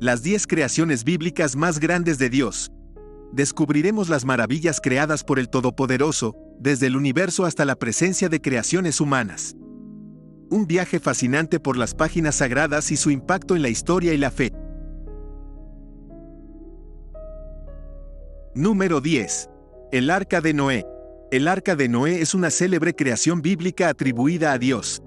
Las 10 creaciones bíblicas más grandes de Dios. Descubriremos las maravillas creadas por el Todopoderoso, desde el universo hasta la presencia de creaciones humanas. Un viaje fascinante por las páginas sagradas y su impacto en la historia y la fe. Número 10. El Arca de Noé. El Arca de Noé es una célebre creación bíblica atribuida a Dios.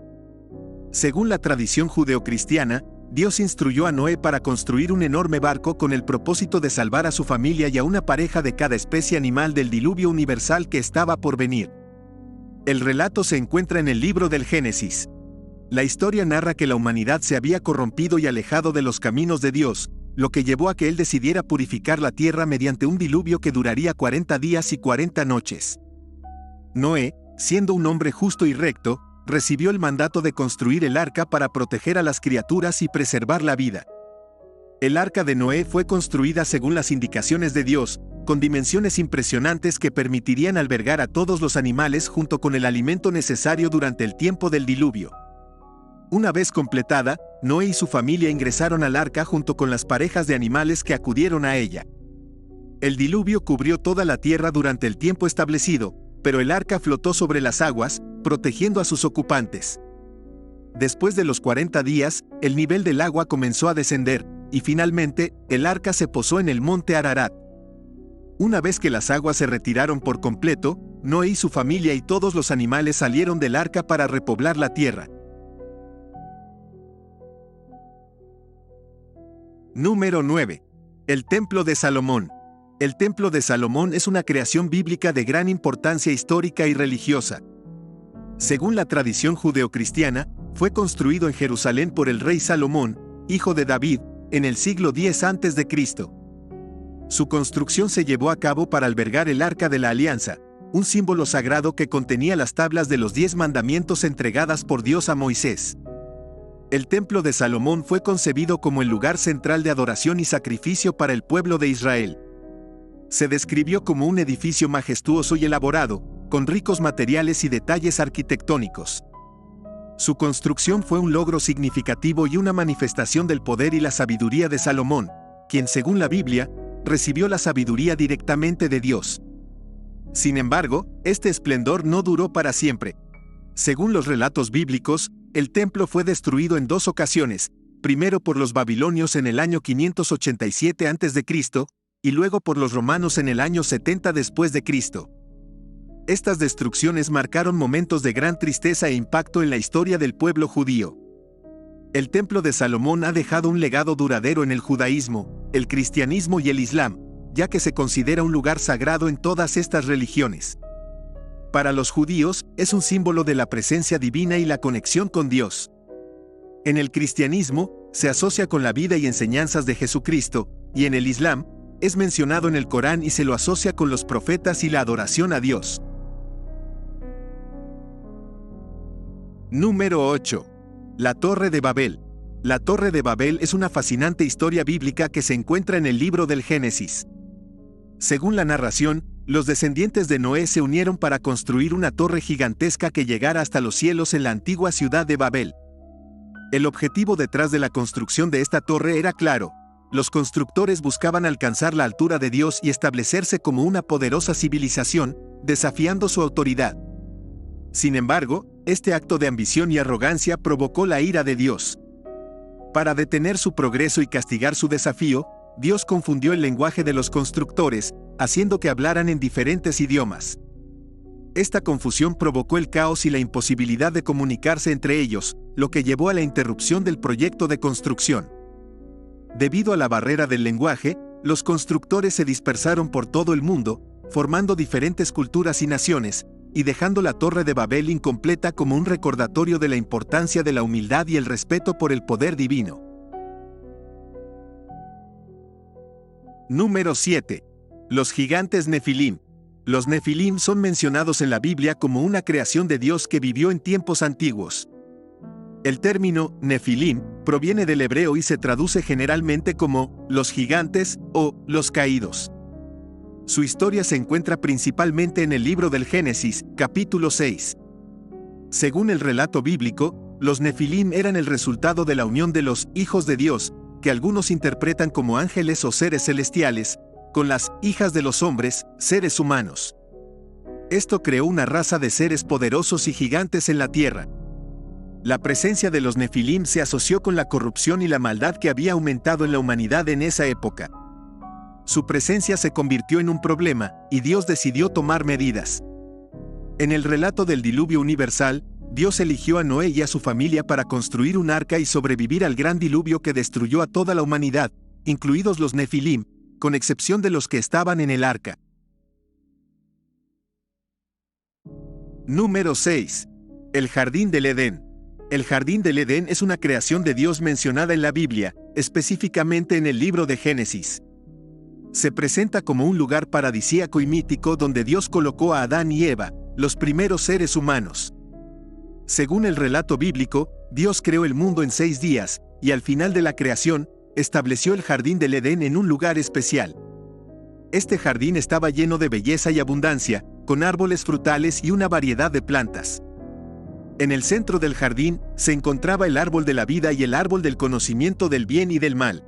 Según la tradición judeocristiana, Dios instruyó a Noé para construir un enorme barco con el propósito de salvar a su familia y a una pareja de cada especie animal del diluvio universal que estaba por venir. El relato se encuentra en el libro del Génesis. La historia narra que la humanidad se había corrompido y alejado de los caminos de Dios, lo que llevó a que Él decidiera purificar la tierra mediante un diluvio que duraría 40 días y 40 noches. Noé, siendo un hombre justo y recto, recibió el mandato de construir el arca para proteger a las criaturas y preservar la vida. El arca de Noé fue construida según las indicaciones de Dios, con dimensiones impresionantes que permitirían albergar a todos los animales junto con el alimento necesario durante el tiempo del diluvio. Una vez completada, Noé y su familia ingresaron al arca junto con las parejas de animales que acudieron a ella. El diluvio cubrió toda la tierra durante el tiempo establecido, pero el arca flotó sobre las aguas, protegiendo a sus ocupantes. Después de los 40 días, el nivel del agua comenzó a descender, y finalmente, el arca se posó en el monte Ararat. Una vez que las aguas se retiraron por completo, Noé y su familia y todos los animales salieron del arca para repoblar la tierra. Número 9. El Templo de Salomón. El Templo de Salomón es una creación bíblica de gran importancia histórica y religiosa. Según la tradición judeocristiana, fue construido en Jerusalén por el rey Salomón, hijo de David, en el siglo X a.C. Su construcción se llevó a cabo para albergar el Arca de la Alianza, un símbolo sagrado que contenía las tablas de los 10 mandamientos entregadas por Dios a Moisés. El Templo de Salomón fue concebido como el lugar central de adoración y sacrificio para el pueblo de Israel. Se describió como un edificio majestuoso y elaborado, con ricos materiales y detalles arquitectónicos. Su construcción fue un logro significativo y una manifestación del poder y la sabiduría de Salomón, quien, según la Biblia, recibió la sabiduría directamente de Dios. Sin embargo, este esplendor no duró para siempre. Según los relatos bíblicos, el templo fue destruido en 2 ocasiones, primero por los babilonios en el año 587 a.C., y luego por los romanos en el año 70 después de Cristo. Estas destrucciones marcaron momentos de gran tristeza e impacto en la historia del pueblo judío. El Templo de Salomón ha dejado un legado duradero en el judaísmo, el cristianismo y el islam, ya que se considera un lugar sagrado en todas estas religiones. Para los judíos, es un símbolo de la presencia divina y la conexión con Dios. En el cristianismo, se asocia con la vida y enseñanzas de Jesucristo, y en el islam, es mencionado en el Corán y se lo asocia con los profetas y la adoración a Dios. Número 8. La Torre de Babel. La Torre de Babel es una fascinante historia bíblica que se encuentra en el libro del Génesis. Según la narración, los descendientes de Noé se unieron para construir una torre gigantesca que llegara hasta los cielos en la antigua ciudad de Babel. El objetivo detrás de la construcción de esta torre era claro. Los constructores buscaban alcanzar la altura de Dios y establecerse como una poderosa civilización, desafiando su autoridad. Sin embargo, este acto de ambición y arrogancia provocó la ira de Dios. Para detener su progreso y castigar su desafío, Dios confundió el lenguaje de los constructores, haciendo que hablaran en diferentes idiomas. Esta confusión provocó el caos y la imposibilidad de comunicarse entre ellos, lo que llevó a la interrupción del proyecto de construcción. Debido a la barrera del lenguaje, los constructores se dispersaron por todo el mundo, formando diferentes culturas y naciones, y dejando la Torre de Babel incompleta como un recordatorio de la importancia de la humildad y el respeto por el poder divino. Número 7. Los gigantes Nefilim. Los Nefilim son mencionados en la Biblia como una creación de Dios que vivió en tiempos antiguos. El término Nefilim proviene del hebreo y se traduce generalmente como los gigantes o los caídos. Su historia se encuentra principalmente en el libro del Génesis, capítulo 6. Según el relato bíblico, los Nefilim eran el resultado de la unión de los hijos de Dios, que algunos interpretan como ángeles o seres celestiales, con las hijas de los hombres, seres humanos. Esto creó una raza de seres poderosos y gigantes en la tierra. La presencia de los Nefilim se asoció con la corrupción y la maldad que había aumentado en la humanidad en esa época. Su presencia se convirtió en un problema, y Dios decidió tomar medidas. En el relato del diluvio universal, Dios eligió a Noé y a su familia para construir un arca y sobrevivir al gran diluvio que destruyó a toda la humanidad, incluidos los Nefilim, con excepción de los que estaban en el arca. Número 6. El Jardín del Edén. El Jardín del Edén es una creación de Dios mencionada en la Biblia, específicamente en el libro de Génesis. Se presenta como un lugar paradisíaco y mítico donde Dios colocó a Adán y Eva, los primeros seres humanos. Según el relato bíblico, Dios creó el mundo en 6 días, y al final de la creación, estableció el Jardín del Edén en un lugar especial. Este jardín estaba lleno de belleza y abundancia, con árboles frutales y una variedad de plantas. En el centro del jardín se encontraba el árbol de la vida y el árbol del conocimiento del bien y del mal.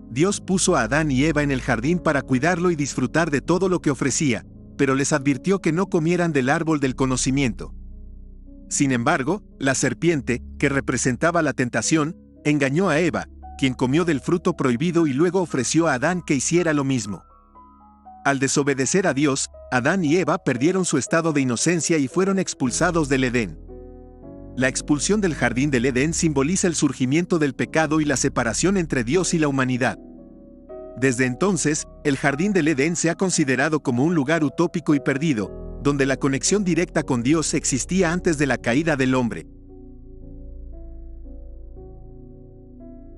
Dios puso a Adán y Eva en el jardín para cuidarlo y disfrutar de todo lo que ofrecía, pero les advirtió que no comieran del árbol del conocimiento. Sin embargo, la serpiente, que representaba la tentación, engañó a Eva, quien comió del fruto prohibido y luego ofreció a Adán que hiciera lo mismo. Al desobedecer a Dios, Adán y Eva perdieron su estado de inocencia y fueron expulsados del Edén. La expulsión del Jardín del Edén simboliza el surgimiento del pecado y la separación entre Dios y la humanidad. Desde entonces, el Jardín del Edén se ha considerado como un lugar utópico y perdido, donde la conexión directa con Dios existía antes de la caída del hombre.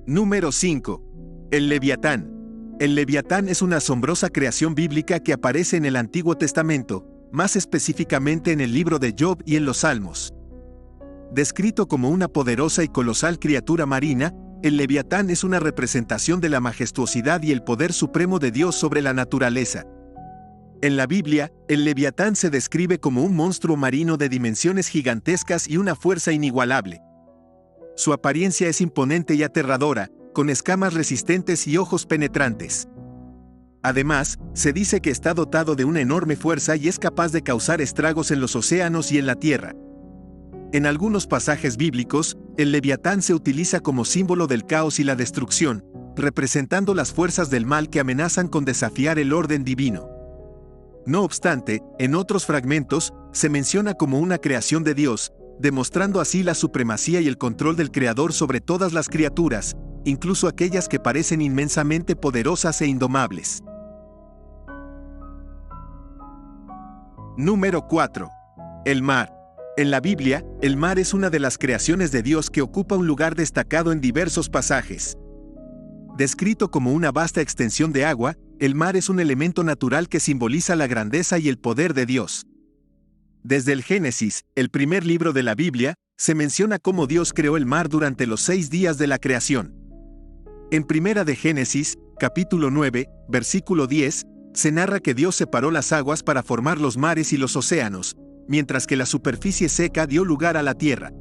Número 5. El Leviatán. El Leviatán es una asombrosa creación bíblica que aparece en el Antiguo Testamento, más específicamente en el libro de Job y en los Salmos. Descrito como una poderosa y colosal criatura marina, el Leviatán es una representación de la majestuosidad y el poder supremo de Dios sobre la naturaleza. En la Biblia, el Leviatán se describe como un monstruo marino de dimensiones gigantescas y una fuerza inigualable. Su apariencia es imponente y aterradora, con escamas resistentes y ojos penetrantes. Además, se dice que está dotado de una enorme fuerza y es capaz de causar estragos en los océanos y en la tierra. En algunos pasajes bíblicos, el Leviatán se utiliza como símbolo del caos y la destrucción, representando las fuerzas del mal que amenazan con desafiar el orden divino. No obstante, en otros fragmentos, se menciona como una creación de Dios, demostrando así la supremacía y el control del Creador sobre todas las criaturas, incluso aquellas que parecen inmensamente poderosas e indomables. Número 4. El mar. En la Biblia, el mar es una de las creaciones de Dios que ocupa un lugar destacado en diversos pasajes. Descrito como una vasta extensión de agua, el mar es un elemento natural que simboliza la grandeza y el poder de Dios. Desde el Génesis, el primer libro de la Biblia, se menciona cómo Dios creó el mar durante los 6 días de la creación. En Primera de Génesis, capítulo 9, versículo 10, se narra que Dios separó las aguas para formar los mares y los océanos, mientras que la superficie seca dio lugar a la tierra.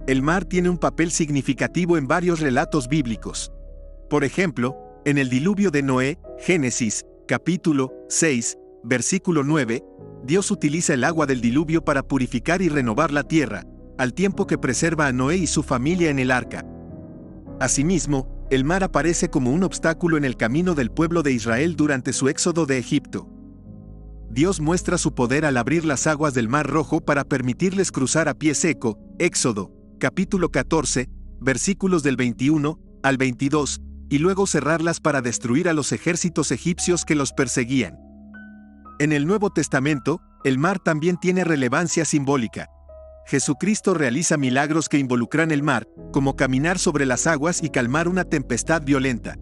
El mar tiene un papel significativo en varios relatos bíblicos. Por ejemplo, en el diluvio de Noé, Génesis, capítulo 6, versículo 9, Dios utiliza el agua del diluvio para purificar y renovar la tierra, al tiempo que preserva a Noé y su familia en el arca. Asimismo, el mar aparece como un obstáculo en el camino del pueblo de Israel durante su éxodo de Egipto. Dios muestra su poder al abrir las aguas del Mar Rojo para permitirles cruzar a pie seco, Éxodo, capítulo 14, versículos del 21 al 22, y luego cerrarlas para destruir a los ejércitos egipcios que los perseguían. En el Nuevo Testamento, el mar también tiene relevancia simbólica. Jesucristo realiza milagros que involucran el mar, como caminar sobre las aguas y calmar una tempestad violenta.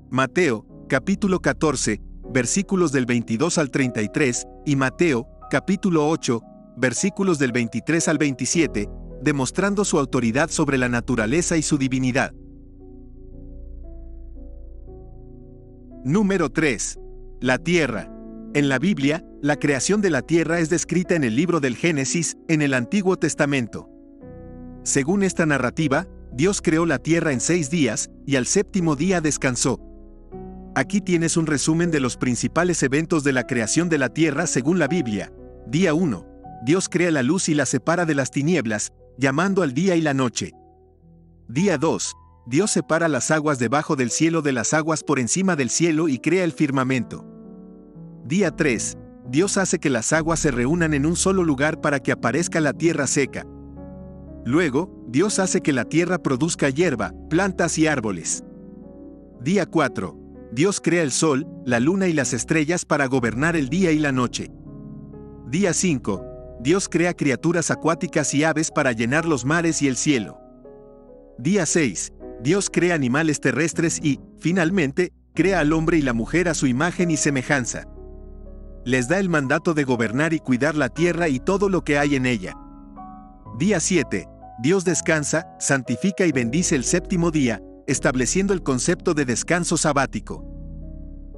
Mateo, capítulo 14, versículos del 22 al 33, y Mateo, capítulo 8, versículos del 23 al 27, demostrando su autoridad sobre la naturaleza y su divinidad. Número 3. La tierra. En la Biblia, la creación de la tierra es descrita en el libro del Génesis, en el Antiguo Testamento. Según esta narrativa, Dios creó la tierra en 6 días, y al séptimo día descansó. Aquí tienes un resumen de los principales eventos de la creación de la tierra según la Biblia. Día 1. Dios crea la luz y la separa de las tinieblas, llamando al día y la noche. Día 2. Dios separa las aguas debajo del cielo de las aguas por encima del cielo y crea el firmamento. Día 3. Dios hace que las aguas se reúnan en un solo lugar para que aparezca la tierra seca. Luego, Dios hace que la tierra produzca hierba, plantas y árboles. Día 4. Dios crea el sol, la luna y las estrellas para gobernar el día y la noche. Día 5. Dios crea criaturas acuáticas y aves para llenar los mares y el cielo. Día 6. Dios crea animales terrestres y, finalmente, crea al hombre y la mujer a su imagen y semejanza. Les da el mandato de gobernar y cuidar la tierra y todo lo que hay en ella. Día 7. Dios descansa, santifica y bendice el séptimo día, estableciendo el concepto de descanso sabático.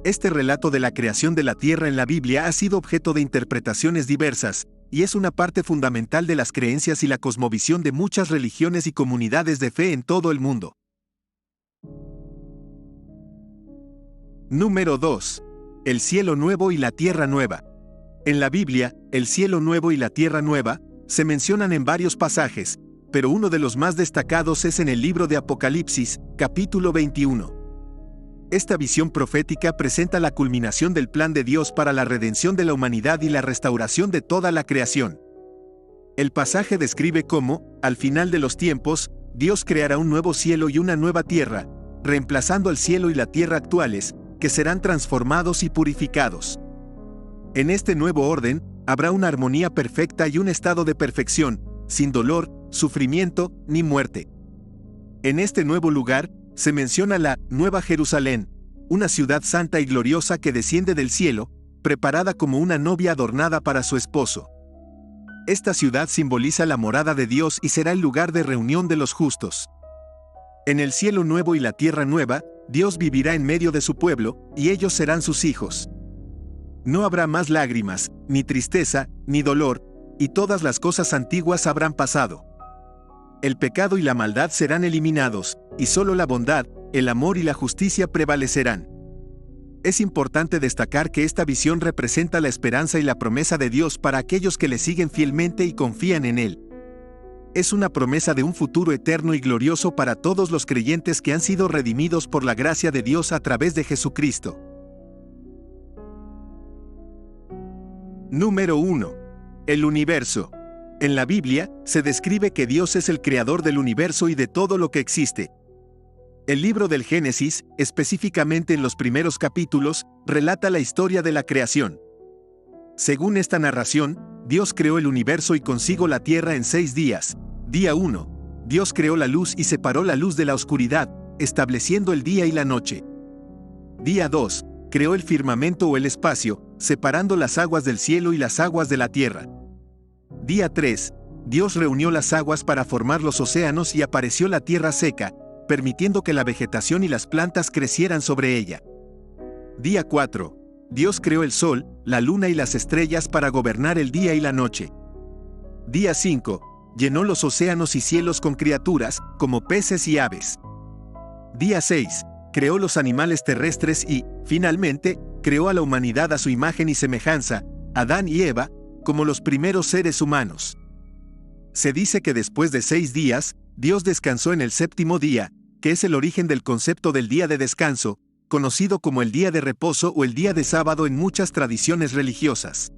Este relato de la creación de la tierra en la Biblia ha sido objeto de interpretaciones diversas, y es una parte fundamental de las creencias y la cosmovisión de muchas religiones y comunidades de fe en todo el mundo. Número 2. El cielo nuevo y la tierra nueva. En la Biblia, el cielo nuevo y la tierra nueva se mencionan en varios pasajes, pero uno de los más destacados es en el libro de Apocalipsis, capítulo 21. Esta visión profética presenta la culminación del plan de Dios para la redención de la humanidad y la restauración de toda la creación. El pasaje describe cómo, al final de los tiempos, Dios creará un nuevo cielo y una nueva tierra, reemplazando el cielo y la tierra actuales, que serán transformados y purificados. En este nuevo orden, habrá una armonía perfecta y un estado de perfección, sin dolor, sufrimiento, ni muerte. En este nuevo lugar, se menciona la Nueva Jerusalén, una ciudad santa y gloriosa que desciende del cielo, preparada como una novia adornada para su esposo. Esta ciudad simboliza la morada de Dios y será el lugar de reunión de los justos. En el cielo nuevo y la tierra nueva, Dios vivirá en medio de su pueblo, y ellos serán sus hijos. No habrá más lágrimas, ni tristeza, ni dolor, y todas las cosas antiguas habrán pasado. El pecado y la maldad serán eliminados, y solo la bondad, el amor y la justicia prevalecerán. Es importante destacar que esta visión representa la esperanza y la promesa de Dios para aquellos que le siguen fielmente y confían en Él. Es una promesa de un futuro eterno y glorioso para todos los creyentes que han sido redimidos por la gracia de Dios a través de Jesucristo. Número 1. El universo. En la Biblia, se describe que Dios es el creador del universo y de todo lo que existe. El libro del Génesis, específicamente en los primeros capítulos, relata la historia de la creación. Según esta narración, Dios creó el universo y consigo la tierra en 6 días. Día 1. Dios creó la luz y separó la luz de la oscuridad, estableciendo el día y la noche. Día 2. Creó el firmamento o el espacio, separando las aguas del cielo y las aguas de la tierra. Día 3. Dios reunió las aguas para formar los océanos y apareció la tierra seca, permitiendo que la vegetación y las plantas crecieran sobre ella. Día 4. Dios creó el sol, la luna y las estrellas para gobernar el día y la noche. Día 5. Llenó los océanos y cielos con criaturas, como peces y aves. Día 6. Creó los animales terrestres y, finalmente, creó a la humanidad a su imagen y semejanza, Adán y Eva, como los primeros seres humanos. Se dice que después de 6 días, Dios descansó en el séptimo día, que es el origen del concepto del día de descanso, conocido como el día de reposo o el día de sábado en muchas tradiciones religiosas.